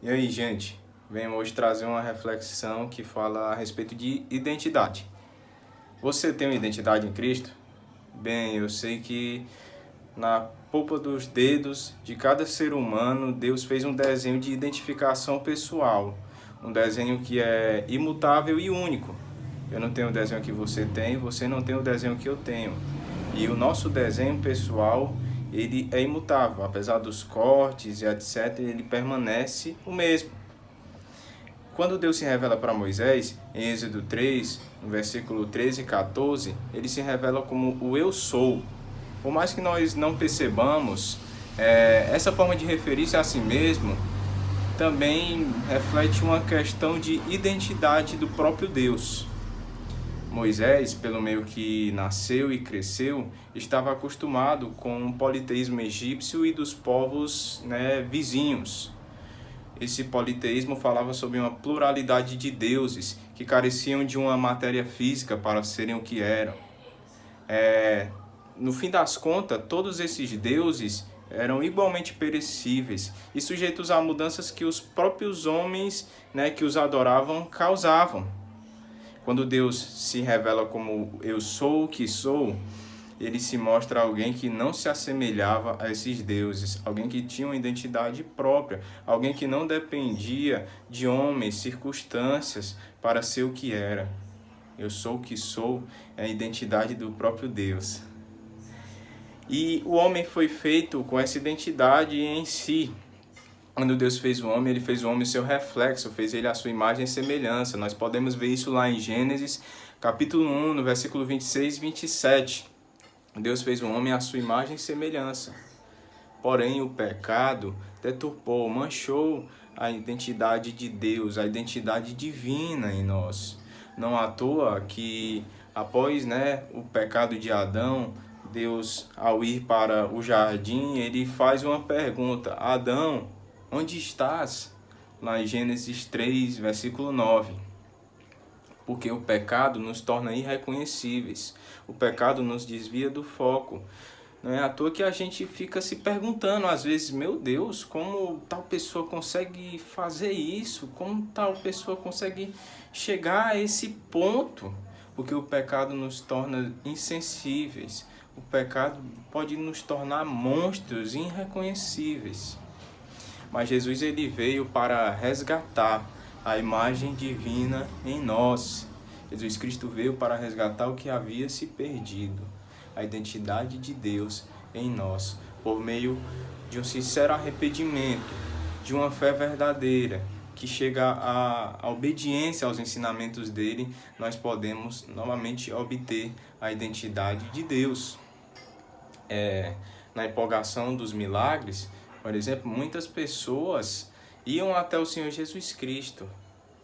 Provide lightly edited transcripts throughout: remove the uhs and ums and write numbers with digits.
E aí, gente? Venho hoje trazer uma reflexão que fala a respeito de identidade. Você tem uma identidade em Cristo? Bem, eu sei que na polpa dos dedos de cada ser humano, Deus fez um desenho de identificação pessoal. Um desenho que é imutável e único. Eu não tenho o desenho que você não tem o desenho que eu tenho. E o nosso desenho pessoal, ele é imutável. Apesar dos cortes e etc., ele permanece o mesmo. Quando Deus se revela para Moisés, em Êxodo 3, no versículo 13 e 14, ele se revela como o Eu Sou. Por mais que nós não percebamos, essa forma de referir-se a si mesmo também reflete uma questão de identidade do próprio Deus. Moisés, pelo meio que nasceu e cresceu, estava acostumado com o politeísmo egípcio e dos povos, vizinhos. Esse politeísmo falava sobre uma pluralidade de deuses que careciam de uma matéria física para serem o que eram. No fim das contas, todos esses deuses eram igualmente perecíveis e sujeitos a mudanças que os próprios homens, que os adoravam, causavam. Quando Deus se revela como eu sou o que sou, ele se mostra alguém que não se assemelhava a esses deuses, alguém que tinha uma identidade própria, alguém que não dependia de homens, circunstâncias para ser o que era. Eu sou o que sou é a identidade do próprio Deus. E o homem foi feito com essa identidade em si. Quando Deus fez o homem, ele fez o homem seu reflexo, fez ele a sua imagem e semelhança. Nós podemos ver isso lá em Gênesis, capítulo 1, no versículo 26 e 27. Deus fez o homem à sua imagem e semelhança. Porém, o pecado deturpou, manchou a identidade de Deus, a identidade divina em nós. Não à toa que, após o pecado de Adão, Deus, ao ir para o jardim, ele faz uma pergunta: Adão, onde estás? Lá em Gênesis 3, versículo 9. Porque o pecado nos torna irreconhecíveis. O pecado nos desvia do foco. Não é à toa que a gente fica se perguntando às vezes: meu Deus, como tal pessoa consegue fazer isso? Como tal pessoa consegue chegar a esse ponto? Porque o pecado nos torna insensíveis. O pecado pode nos tornar monstros irreconhecíveis. Mas Jesus ele veio para resgatar a imagem divina em nós. Jesus Cristo veio para resgatar o que havia se perdido, a identidade de Deus em nós, por meio de um sincero arrependimento, de uma fé verdadeira, que chega à obediência aos ensinamentos dele, nós podemos novamente obter a identidade de Deus. Na empolgação dos milagres, por exemplo, muitas pessoas iam até o Senhor Jesus Cristo,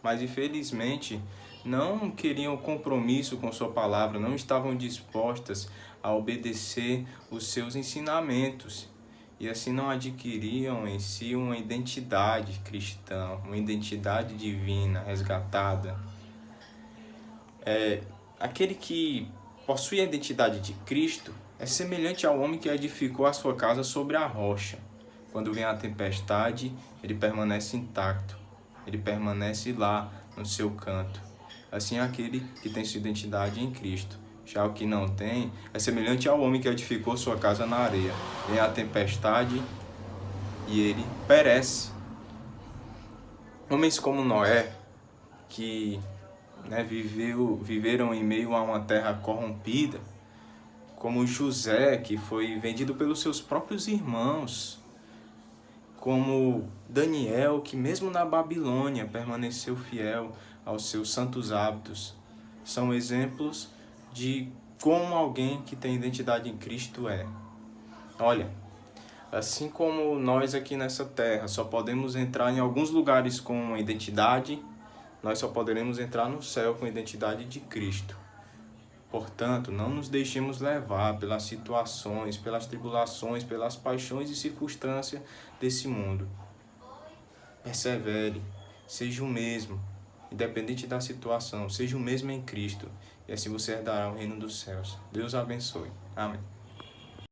mas infelizmente não queriam compromisso com sua palavra, não estavam dispostas a obedecer os seus ensinamentos e assim não adquiriam em si uma identidade cristã, uma identidade divina, resgatada. Aquele que possui a identidade de Cristo é semelhante ao homem que edificou a sua casa sobre a rocha. Quando vem a tempestade, ele permanece intacto, ele permanece lá no seu canto. Assim é aquele que tem sua identidade em Cristo. Já o que não tem é semelhante ao homem que edificou sua casa na areia. Vem a tempestade e ele perece. Homens como Noé, que viveram em meio a uma terra corrompida, como José, que foi vendido pelos seus próprios irmãos, como Daniel, que mesmo na Babilônia permaneceu fiel aos seus santos hábitos. São exemplos de como alguém que tem identidade em Cristo é. Olha, assim como nós aqui nessa terra só podemos entrar em alguns lugares com identidade, nós só poderemos entrar no céu com a identidade de Cristo. Portanto, não nos deixemos levar pelas situações, pelas tribulações, pelas paixões e circunstâncias desse mundo. Persevere, seja o mesmo, independente da situação, seja o mesmo em Cristo, e assim você herdará o reino dos céus. Deus abençoe. Amém.